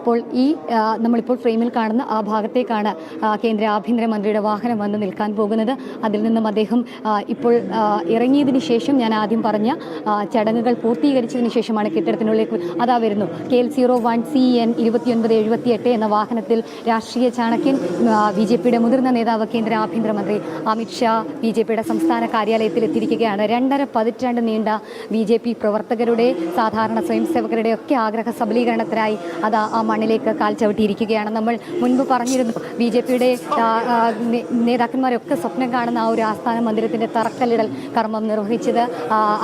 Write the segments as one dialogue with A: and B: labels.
A: അപ്പോൾ നമ്മളിപ്പോൾ ഫ്രെയിമിൽ കാണുന്ന ആ ഭാഗത്തേക്കാണ് കേന്ദ്ര ആഭ്യന്തരമന്ത്രിയുടെ വാഹനം വന്ന് നിൽക്കാൻ പോകുന്നത്. അതിൽ നിന്നും അദ്ദേഹം ഇപ്പോൾ ഇറങ്ങിയതിന് ശേഷം ഞാൻ ആദ്യം പറഞ്ഞ ചടങ്ങുകൾ പൂർത്തീകരിച്ചതിന് ശേഷമാണ് കെട്ടിടത്തിനുള്ളിലേക്ക് അതാ വരുന്നു. KL01CN 2978 എന്ന വാഹനത്തിൽ രാഷ്ട്രീയ ചാണക്യൻ BJPയുടെ മുതിർന്ന നേതാവ് കേന്ദ്ര ആഭ്യന്തരമന്ത്രി അമിത് ഷാ BJPയുടെ സംസ്ഥാന കാര്യാലയത്തിൽ എത്തിയിരിക്കുകയാണ്. 2.5 പതിറ്റാണ്ട് നീണ്ട BJP പ്രവർത്തകരുടെ, സാധാരണ സ്വയം സേവകരുടെ ഒക്കെ ആഗ്രഹ സബലീകരണത്തിനായി അത് ആ മണ്ണിലേക്ക് കാൽ ചവിട്ടിയിരിക്കുകയാണ്. നമ്മൾ മുൻപ് പറഞ്ഞിരുന്നു BJPയുടെ നേതാക്കന്മാരൊക്കെ സ്വപ്നം കാണുന്ന ആ ഒരു ആസ്ഥാന മന്ദിരത്തിൻ്റെ തറക്കല്ലിടൽ കർമ്മം നിർവഹിച്ചത്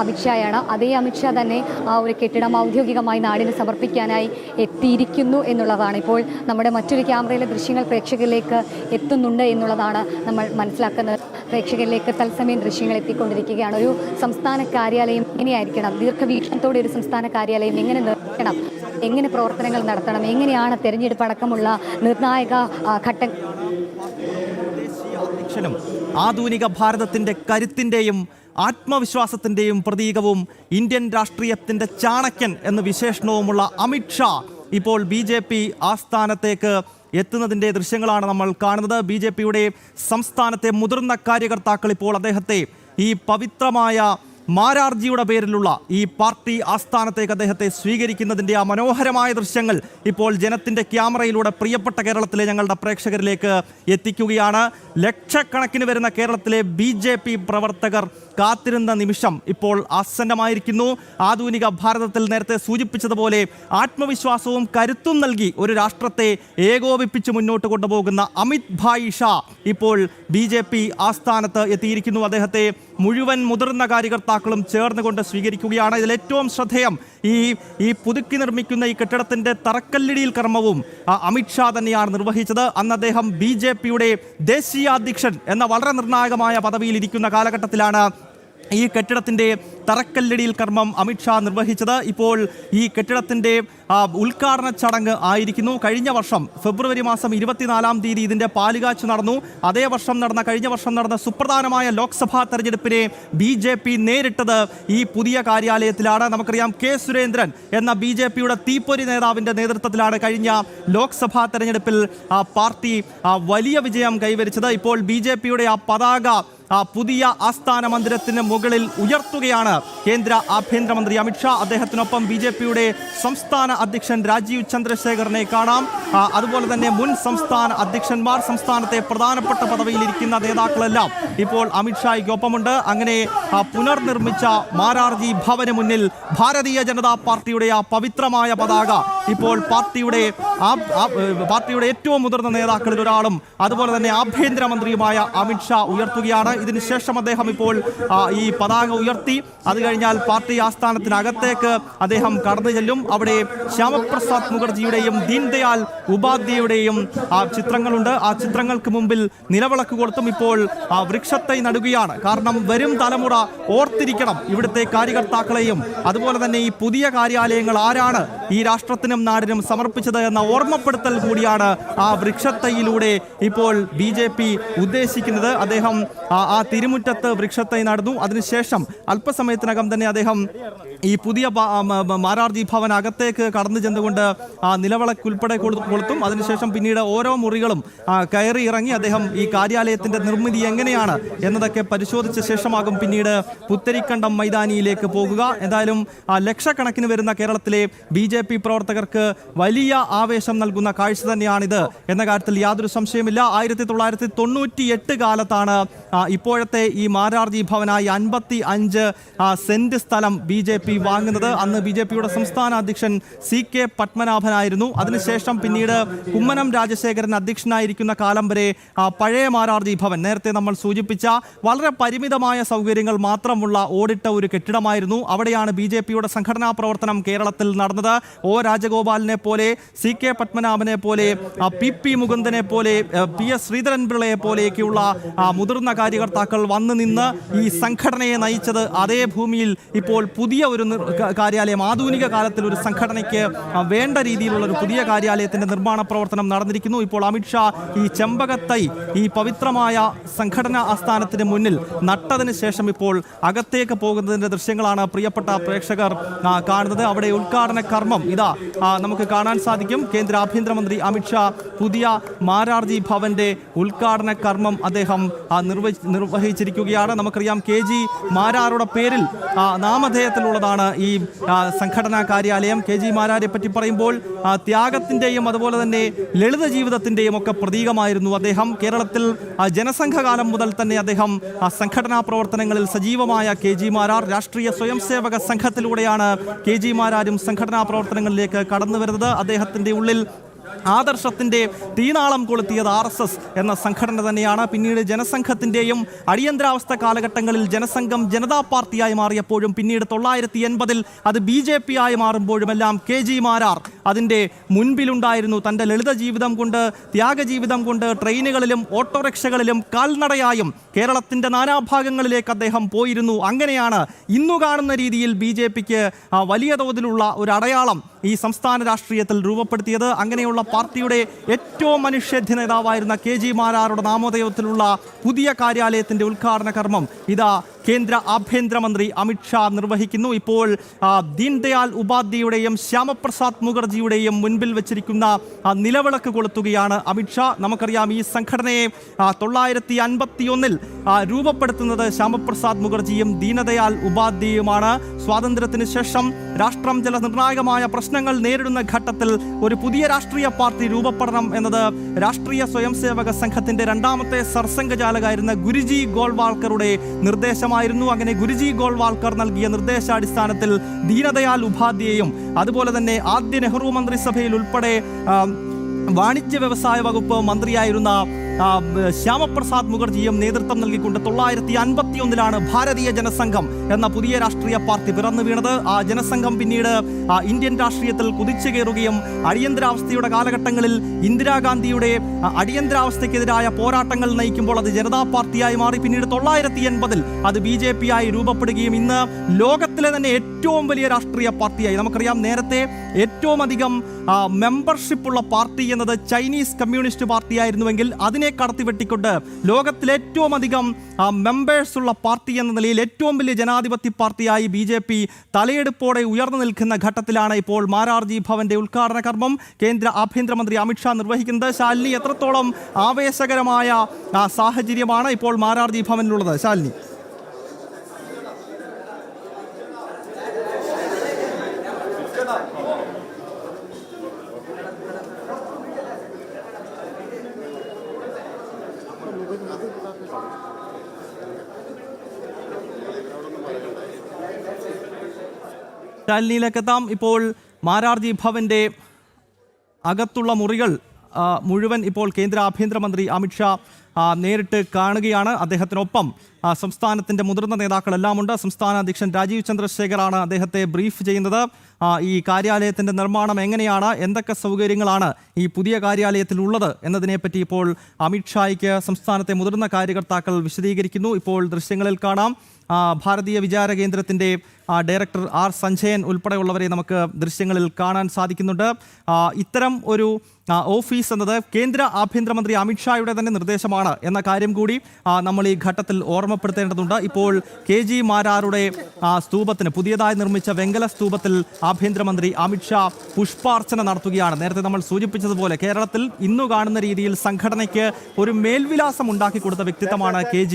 A: അമിത്ഷായാണ്. അതേ അമിത്ഷാ തന്നെ ആ ഒരു കെട്ടിടം ഔദ്യോഗികമായി നാടിന് സമർപ്പിക്കാനായി എത്തിയിരിക്കുന്നു എന്നുള്ളതാണ് ഇപ്പോൾ നമ്മുടെ മറ്റൊരു ക്യാമറയിലെ ദൃശ്യങ്ങൾ പ്രേക്ഷകരിലേക്ക് എത്തുന്നുണ്ട് എന്നുള്ളതാണ് നമ്മൾ മനസ്സിലാക്കുന്നത്. പ്രേക്ഷകരിലേക്ക് തത്സമയം ദൃശ്യങ്ങൾ എത്തിക്കൊണ്ടിരിക്കുകയാണ്. ഒരു സംസ്ഥാന കാര്യാലയം എങ്ങനെയായിരിക്കണം, ദീർഘവീക്ഷണത്തോടെ ഒരു സംസ്ഥാന കാര്യാലയം എങ്ങനെ നിർമ്മിക്കണം, എങ്ങനെ പ്രവർത്തനങ്ങൾ നടത്തണം, എങ്ങനെയാണ് തെരഞ്ഞെടുപ്പ് അടക്കമുള്ള നിർണായക ഘട്ടങ്ങൾ.
B: ആധുനിക ഭാരതത്തിന്റെ കരുത്തിന്റെയും ആത്മവിശ്വാസത്തിന്റെയും പ്രതീകവും ഇന്ത്യൻ രാഷ്ട്രീയത്തിന്റെ ചാണക്യൻ എന്ന വിശേഷണവുമുള്ള അമിത് ഷാ ഇപ്പോൾ BJP ആസ്ഥാനത്തേക്ക് എത്തുന്നതിൻ്റെ ദൃശ്യങ്ങളാണ് നമ്മൾ കാണുന്നത്. BJPയുടെ സംസ്ഥാനത്തെ മുതിർന്ന കാര്യകർത്താക്കൾ ഇപ്പോൾ അദ്ദേഹത്തെ ഈ പവിത്രമായ മാരാർജിയുടെ പേരിലുള്ള ഈ പാർട്ടി ആസ്ഥാനത്തേക്ക് അദ്ദേഹത്തെ സ്വീകരിക്കുന്നതിൻ്റെ ആ മനോഹരമായ ദൃശ്യങ്ങൾ ഇപ്പോൾ ജനത്തിൻ്റെ ക്യാമറയിലൂടെ പ്രിയപ്പെട്ട കേരളത്തിലെ ഞങ്ങളുടെ പ്രേക്ഷകരിലേക്ക് എത്തിക്കുകയാണ്. ലക്ഷക്കണക്കിന് വരുന്ന കേരളത്തിലെ BJP പ്രവർത്തകർ കാത്തിരുന്ന നിമിഷം ഇപ്പോൾ ആസന്നമായിരിക്കുന്നു. ആധുനിക ഭാരതത്തിൽ നേരത്തെ സൂചിപ്പിച്ചതുപോലെ ആത്മവിശ്വാസവും കരുത്തും നൽകി ഒരു രാഷ്ട്രത്തെ ഏകോപിപ്പിച്ച് മുന്നോട്ട് കൊണ്ടുപോകുന്ന അമിത് ഭായ് ഷാ ഇപ്പോൾ BJP ആസ്ഥാനത്ത് എത്തിയിരിക്കുന്നു. അദ്ദേഹത്തെ മുഴുവൻ മുതിർന്ന കാര്യകർത്താക്കളും ചേർന്നുകൊണ്ട് സ്വീകരിക്കുകയാണ്. ഇതിൽ ഏറ്റവും ശ്രദ്ധേയം ഈ പുതുക്കി നിർമ്മിക്കുന്ന ഈ കെട്ടിടത്തിന്റെ തറക്കല്ലിടിയിൽ കർമ്മവും അമിത് ഷാ തന്നെയാണ് നിർവഹിച്ചത്. അന്ന് അദ്ദേഹം BJPയുടെ ദേശീയ അധ്യക്ഷൻ എന്ന വളരെ നിർണായകമായ പദവിയിൽ ഇരിക്കുന്ന കാലഘട്ടത്തിലാണ് ഈ കെട്ടിടത്തിന്റെ തറക്കല്ലിടിയിൽ കർമ്മം അമിത് ഷാ നിർവഹിച്ചത്. ഇപ്പോൾ ഈ കെട്ടിടത്തിന്റെ ഉദ്ഘാടന ചടങ്ങ് ആയിരിക്കുന്നു. കഴിഞ്ഞ വർഷം ഫെബ്രുവരി മാസം 24-ാം തീയതി ഇതിന്റെ പാലുകാച്ച് നടന്നു. കഴിഞ്ഞ വർഷം നടന്ന സുപ്രധാനമായ ലോക്സഭാ തെരഞ്ഞെടുപ്പിനെ BJP നേരിട്ടത് ഈ പുതിയ കാര്യാലയത്തിലാണ്. നമുക്കറിയാം K. സുരേന്ദ്രൻ എന്ന BJPയുടെ തീപ്പൊരി നേതാവിന്റെ നേതൃത്വത്തിലാണ് കഴിഞ്ഞ ലോക്സഭാ തെരഞ്ഞെടുപ്പിൽ പാർട്ടി വലിയ വിജയം കൈവരിച്ചത്. ഇപ്പോൾ BJPയുടെ ആ പതാക പുതിയ ആസ്ഥാന മന്ദിരത്തിന് മുകളിൽ ഉയർത്തുകയാണ് കേന്ദ്ര ആഭ്യന്തരമന്ത്രി അമിത് ഷാ. അദ്ദേഹത്തിനൊപ്പം BJPയുടെ സംസ്ഥാന അധ്യക്ഷൻ രാജീവ് ചന്ദ്രശേഖറിനെ കാണാം. അതുപോലെ തന്നെ മുൻ സംസ്ഥാന അധ്യക്ഷന്മാർ, സംസ്ഥാനത്തെ പ്രധാനപ്പെട്ട പദവിയിലിരിക്കുന്ന നേതാക്കളെല്ലാം ഇപ്പോൾ അമിത് ഷായ്ക്കൊപ്പമുണ്ട്. അങ്ങനെ പുനർനിർമ്മിച്ച മാരാർജി ഭവന് മുന്നിൽ ഭാരതീയ ജനതാ പാർട്ടിയുടെ ആ പവിത്രമായ പതാക ഇപ്പോൾ പാർട്ടിയുടെ ഏറ്റവും മുതിർന്ന നേതാക്കളിൽ ഒരാളും അതുപോലെ തന്നെ ആഭ്യന്തരമന്ത്രിയുമായ അമിത് ഷാ ഉയർത്തുകയാണ്. ഇതിനുശേഷം അദ്ദേഹം ഇപ്പോൾ ഈ പതാക ഉയർത്തി അത് കഴിഞ്ഞാൽ പാർട്ടി ആസ്ഥാനത്തിനകത്തേക്ക് അദ്ദേഹം കടന്നു ചെല്ലും. അവിടെ ശ്യാമപ്രസാദ് മുഖർജിയുടെയും ദീൻദയാൽ ഉപാധ്യായുടെയും ചിത്രങ്ങളുണ്ട്. ആ ചിത്രങ്ങൾക്ക് മുമ്പിൽ നിലവിളക്ക് കൊടുത്തും ഇപ്പോൾ വൃക്ഷത്തൈ നടുകയാണ്. കാരണം വരും തലമുറ ഓർത്തിരിക്കണം ഇവിടുത്തെ കാര്യകർത്താക്കളെയും അതുപോലെ തന്നെ ഈ പുതിയ കാര്യാലയങ്ങൾ ആരാണ് ഈ രാഷ്ട്രത്തിനും നാടിനും സമർപ്പിച്ചത് എന്ന ഓർമ്മപ്പെടുത്തൽ കൂടിയാണ് ആ വൃക്ഷത്തൈയിലൂടെ ഇപ്പോൾ BJP ഉദ്ദേശിക്കുന്നത്. അദ്ദേഹം ആ തിരുമുറ്റത്ത് വൃക്ഷത്തൈ നടന്നു. അതിനുശേഷം അല്പസമയത്തിനകം തന്നെ അദ്ദേഹം ഈ പുതിയ മാരാർജി ഭവൻ അകത്തേക്ക് കടന്നു ചെന്നുകൊണ്ട് നിലവിളക്ക് ഉൾപ്പെടെ കൊളുത്തും. അതിനുശേഷം പിന്നീട് ഓരോ മുറികളും കയറി ഇറങ്ങി അദ്ദേഹം ഈ കാര്യാലയത്തിന്റെ നിർമ്മിതി എങ്ങനെയാണ് എന്നതൊക്കെ പരിശോധിച്ച ശേഷമാകും പിന്നീട് പുത്തരിക്കണ്ടം മൈതാനിയിലേക്ക് പോകുക. എന്തായാലും ലക്ഷക്കണക്കിന് വരുന്ന കേരളത്തിലെ BJP പ്രവർത്തകർക്ക് വലിയ ആവേശം നൽകുന്ന കാഴ്ച തന്നെയാണിത് എന്ന കാര്യത്തിൽ യാതൊരു സംശയമില്ല. 1998 കാലത്താണ് ഇപ്പോഴത്തെ ഈ മാരാർജി ഭവനായി 55 സെന്റ് സ്ഥലം BJP വാങ്ങുന്നത്. അന്ന് BJPയുടെ സംസ്ഥാന അധ്യക്ഷൻ CK പത്മനാഭനായിരുന്നു. അതിനുശേഷം പിന്നീട് കുമ്മനം രാജശേഖരൻ അധ്യക്ഷനായിരിക്കുന്ന കാലം വരെ പഴയ മാരാർജി ഭവൻ നേരത്തെ നമ്മൾ സൂചിപ്പിച്ച വളരെ പരിമിതമായ സൗകര്യങ്ങൾ മാത്രമുള്ള ഓടിട്ട ഒരു കെട്ടിടമായിരുന്നു. അവിടെയാണ് BJPയുടെ സംഘടനാ പ്രവർത്തനം കേരളത്തിൽ നടന്നത്. O. രാജഗോപാലിനെ പോലെ, CK പത്മനാഭനെ പോലെ, PP മുകുന്ദനെ പോലെ, PS ശ്രീധരൻപിള്ളയെ പോലെയൊക്കെയുള്ള മുതിർന്ന കാര്യകർത്താക്കൾ വന്നു നിന്ന് ഈ സംഘടനയെ നയിച്ചത് അതേ ഭൂമിയിൽ ഇപ്പോൾ പുതിയ ഒരു കാര്യാലയം, ആധുനിക കാലത്തിൽ ഒരു സംഘടനയ്ക്ക് വേണ്ട രീതിയിലുള്ള ഒരു പുതിയ കാര്യാലയത്തിന്റെ നിർമ്മാണ പ്രവർത്തനം നടന്നിരിക്കുന്നു. ഇപ്പോൾ അമിത്ഷാ ഈ ചെമ്പകത്തൈ ഈ പവിത്രമായ സംഘടനാ ആസ്ഥാനത്തിന് മുന്നിൽ നട്ടതിന് ശേഷം ഇപ്പോൾ അകത്തേക്ക് പോകുന്നതിന്റെ ദൃശ്യങ്ങളാണ് പ്രിയപ്പെട്ട പ്രേക്ഷകർ കാണുന്നത്. അവിടെ ഉദ്ഘാടന കർമ്മം ഇതാ നമുക്ക് കാണാൻ സാധിക്കും. കേന്ദ്ര ആഭ്യന്തരമന്ത്രി അമിത്ഷാ പുതിയ മാരാർജി ഭവന്റെ ഉദ്ഘാടന കർമ്മം അദ്ദേഹം നിർവഹിച്ചിരിക്കുകയാണ്. നമുക്കറിയാം KG മാരാരുടെ പേരിൽ നാമധേയത്തിലുള്ളതാണ് ഈ സംഘടനാ കാര്യാലയം. KG മാരാരെ പറ്റി പറയുമ്പോൾ ത്യാഗത്തിന്റെയും അതുപോലെ തന്നെ ലളിത ജീവിതത്തിന്റെയും ഒക്കെ പ്രതീകമായിരുന്നു അദ്ദേഹം. കേരളത്തിൽ ജനസംഘകാലം മുതൽ തന്നെ അദ്ദേഹം സംഘടനാ പ്രവർത്തനങ്ങളിൽ സജീവമായ KG മാരാർ രാഷ്ട്രീയ സ്വയംസേവക സംഘത്തിലൂടെയാണ് KG മാരാരും സംഘടനാ പ്രവർത്തനങ്ങളിലേക്ക് കടന്നു വരുന്നത്. അദ്ദേഹത്തിന്റെ ഉള്ളിൽ ആദർശത്തിന്റെ തീനാളം കൊളുത്തിയത് RSS എന്ന സംഘടന തന്നെയാണ്. പിന്നീട് ജനസംഘത്തിന്റെയും അടിയന്തരാവസ്ഥ കാലഘട്ടങ്ങളിൽ ജനസംഘം ജനതാ പാർട്ടിയായി മാറിയപ്പോഴും പിന്നീട് 1980-ൽ അത് BJP ആയി മാറുമ്പോഴുമെല്ലാം KG മാരാർ അതിൻ്റെ മുൻപിലുണ്ടായിരുന്നു. തൻ്റെ ലളിത ജീവിതം കൊണ്ട്, ത്യാഗജീവിതം കൊണ്ട് ട്രെയിനുകളിലും ഓട്ടോറിക്ഷകളിലും കാൽനടയായും കേരളത്തിൻ്റെ നാനാഭാഗങ്ങളിലേക്ക് അദ്ദേഹം പോയിരുന്നു. അങ്ങനെയാണ് ഇന്നു കാണുന്ന രീതിയിൽ BJPക്ക് വലിയ തോതിലുള്ള ഒരു അടയാളം ഈ സംസ്ഥാന രാഷ്ട്രീയത്തിൽ രൂപപ്പെടുത്തിയത്. അങ്ങനെയുള്ള പാർട്ടിയുടെ ഏറ്റവും മനുഷ്യധ്യ നേതാവായിരുന്ന KG മാരാരുടെ നാമധേയത്തിലുള്ള പുതിയ കാര്യാലയത്തിന്റെ ഉദ്ഘാടന കർമ്മം ഇതാ കേന്ദ്ര ആഭ്യന്തരമന്ത്രി അമിത്ഷാ നിർവഹിക്കുന്നു. ഇപ്പോൾ ദീൻദയാൽ ഉപാധ്യായുടെയും ശ്യാമപ്രസാദ് മുഖർജിയുടെയും മുൻപിൽ വെച്ചിരിക്കുന്ന നിലവിളക്ക് കൊളുത്തുകയാണ് അമിത്ഷാ. നമുക്കറിയാം ഈ സംഘടനയെ 1951-ൽ രൂപപ്പെടുത്തുന്നത് ശ്യാമപ്രസാദ് മുഖർജിയും ദീനദയാൽ ഉപാധ്യായുമാണ്. സ്വാതന്ത്ര്യത്തിന് ശേഷം രാഷ്ട്രം ചില നിർണായകമായ പ്രശ്നങ്ങൾ നേരിടുന്ന ഘട്ടത്തിൽ ഒരു പുതിയ രാഷ്ട്രീയ പാർട്ടി രൂപപ്പെടണം എന്നത് രാഷ്ട്രീയ സ്വയംസേവക സംഘത്തിന്റെ രണ്ടാമത്തെ സർസംഘചാലകായിരുന്ന ഗുരുജി ഗോൾവാൾക്കറുടെ നിർദ്ദേശമായിരുന്നു. അങ്ങനെ ഗുരുജി ഗോൾവാൾക്കർ നൽകിയ നിർദ്ദേശാടിസ്ഥാനത്തിൽ ദീനദയാൽ ഉപാധ്യായും അതുപോലെ തന്നെ ആദ്യ നെഹ്റു മന്ത്രിസഭയിൽ ഉൾപ്പെടെ വാണിജ്യ വ്യവസായ വകുപ്പ് മന്ത്രിയായിരുന്ന ശ്യാമപ്രസാദ് മുഖർജിയും നേതൃത്വം നൽകിക്കൊണ്ട് 1951-ലാണ് ഭാരതീയ ജനസംഘം എന്ന പുതിയ രാഷ്ട്രീയ പാർട്ടി പിറന്നു വീണത്. ആ ജനസംഘം പിന്നീട് ഇന്ത്യൻ രാഷ്ട്രീയത്തിൽ കുതിച്ചു കയറുകയും അടിയന്തരാവസ്ഥയുടെ കാലഘട്ടങ്ങളിൽ ഇന്ദിരാഗാന്ധിയുടെ അടിയന്തരാവസ്ഥയ്ക്കെതിരായ പോരാട്ടങ്ങൾ നയിക്കുമ്പോൾ അത് ജനതാ പാർട്ടിയായി മാറി. പിന്നീട് 1980-ൽ അത് BJP ആയി രൂപപ്പെടുകയും ഇന്ന് ലോകത്തിലെ തന്നെ ഏറ്റവും വലിയ രാഷ്ട്രീയ പാർട്ടിയായി. നമുക്കറിയാം നേരത്തെ ഏറ്റവും അധികം മെമ്പർഷിപ്പ് ഉള്ള പാർട്ടി എന്നത് ചൈനീസ് കമ്മ്യൂണിസ്റ്റ് പാർട്ടിയായിരുന്നുവെങ്കിൽ അതിനെ കടത്തിവെട്ടിക്കൊണ്ട് ലോകത്തിൽ ഏറ്റവും അധികം മെമ്പേഴ്സ് ഉള്ള പാർട്ടി എന്ന നിലയിൽ ഏറ്റവും വലിയ ജനാധിപത്യ പാർട്ടിയായി BJP തലയെടുപ്പോടെ ഉയർന്നു നിൽക്കുന്ന ഘട്ടത്തിലാണ് ഇപ്പോൾ മാരാർജി ഭവന്റെ ഉദ്ഘാടന കർമ്മം കേന്ദ്ര ആഭ്യന്തരമന്ത്രി അമിത്ഷാ നിർവഹിക്കുന്നത്. ശാലിനി, എത്രത്തോളം ആവേശകരമായ സാഹചര്യമാണ് ഇപ്പോൾ മാരാർജി ഭവനിലുള്ളത്? ശാലിനി. ശാലിനിയിലേക്കെത്താം. ഇപ്പോൾ മാരാർജി ഭവന്റെ അകത്തുള്ള മുറികൾ മുഴുവൻ ഇപ്പോൾ കേന്ദ്ര ആഭ്യന്തരമന്ത്രി അമിത്ഷാ നേരിട്ട് കാണുകയാണ്. അദ്ദേഹത്തിനൊപ്പം സംസ്ഥാനത്തിൻ്റെ മുതിർന്ന നേതാക്കളെല്ലാം ഉണ്ട്. സംസ്ഥാന അധ്യക്ഷൻ രാജീവ് ചന്ദ്രശേഖറാണ് അദ്ദേഹത്തെ ബ്രീഫ് ചെയ്യുന്നത്. ഈ കാര്യാലയത്തിൻ്റെ നിർമ്മാണം എങ്ങനെയാണ്, എന്തൊക്കെ സൗകര്യങ്ങളാണ് ഈ പുതിയ കാര്യാലയത്തിൽ ഉള്ളത് എന്നതിനെപ്പറ്റി ഇപ്പോൾ അമിത്ഷായ്ക്ക് സംസ്ഥാനത്തെ മുതിർന്ന കാര്യകർത്താക്കൾ വിശദീകരിക്കുന്നു. ഇപ്പോൾ ദൃശ്യങ്ങളിൽ കാണാം ഭാരതീയ വിചാര കേന്ദ്രത്തിൻ്റെ ഡയറക്ടർ R സഞ്ജയൻ ഉൾപ്പെടെയുള്ളവരെ നമുക്ക് ദൃശ്യങ്ങളിൽ കാണാൻ സാധിക്കുന്നുണ്ട്. ഇത്തരം ഒരു ഓഫീസ് എന്നത് കേന്ദ്ര ആഭ്യന്തരമന്ത്രി അമിത്ഷായുടെ തന്നെ നിർദ്ദേശമാണ് എന്ന കാര്യം കൂടി നമ്മൾ ഈ ഘട്ടത്തിൽ ഓർമ്മപ്പെടുത്തേണ്ടതുണ്ട്. ഇപ്പോൾ KG മാരാരുടെ സ്തൂപത്തിന്, പുതിയതായി നിർമ്മിച്ച വെങ്കല സ്തൂപത്തിൽ ആഭ്യന്തരമന്ത്രി അമിത്ഷാ പുഷ്പാർച്ചന നടത്തുകയാണ്. നേരത്തെ നമ്മൾ സൂചിപ്പിച്ചതുപോലെ കേരളത്തിൽ ഇന്നു കാണുന്ന രീതിയിൽ സംഘടനയ്ക്ക് ഒരു മേൽവിലാസം ഉണ്ടാക്കി കൊടുത്ത വ്യക്തിത്വമാണ് KG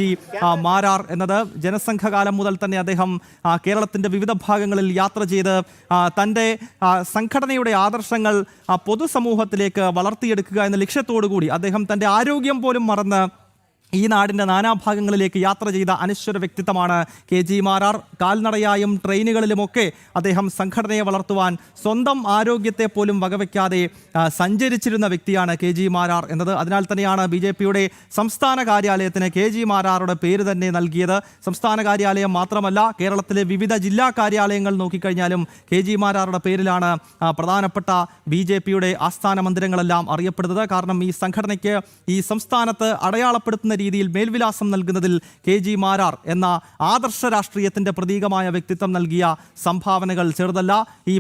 B: മാരാർ എന്നത്. ജനസംഘകാലം മുതൽ തന്നെ അദ്ദേഹം കേരളത്തിൻ്റെ വിവിധ ഭാഗങ്ങളിൽ യാത്ര ചെയ്ത് തൻ്റെ സംഘടനയുടെ ആദർശങ്ങൾ പൊതുസമൂഹത്തിലേക്ക് വളർത്തിയെടുക്കുക എന്ന ലക്ഷ്യത്തോടുകൂടി അദ്ദേഹം തൻ്റെ ആരോഗ്യം പോലും മറന്ന് ഈ നാടിൻ്റെ നാനാഭാഗങ്ങളിലേക്ക് യാത്ര ചെയ്ത അനശ്വര വ്യക്തിത്വമാണ് KG മാരാർ. കാൽനടയായും ട്രെയിനുകളിലുമൊക്കെ അദ്ദേഹം സംഘടനയെ വളർത്തുവാൻ സ്വന്തം ആരോഗ്യത്തെ പോലും വകവയ്ക്കാതെ സഞ്ചരിച്ചിരുന്ന വ്യക്തിയാണ് KG മാരാർ എന്നത്. അതിനാൽ തന്നെയാണ് BJPയുടെ സംസ്ഥാന കാര്യാലയത്തിന് KG മാരാറുടെ പേര് തന്നെ നൽകിയത്. സംസ്ഥാന കാര്യാലയം മാത്രമല്ല, കേരളത്തിലെ വിവിധ ജില്ലാ കാര്യാലയങ്ങൾ നോക്കിക്കഴിഞ്ഞാലും KG മാരാറുടെ പേരിലാണ് പ്രധാനപ്പെട്ട BJPയുടെ ആസ്ഥാന മന്ദിരങ്ങളെല്ലാം അറിയപ്പെടുന്നത്. കാരണം ഈ സംഘടനയ്ക്ക് ഈ സംസ്ഥാനത്ത് അടയാളപ്പെടുത്തുന്ന രീതിയിൽ മേൽവിലാസം നൽകുന്നതിൽ KG മാരാർ എന്ന ആദർശ രാഷ്ട്രീയത്തിന്റെ പ്രതീകമായ വ്യക്തിത്വം നൽകിയ സംഭാവനകൾ ചെറുതല്ല. ഈ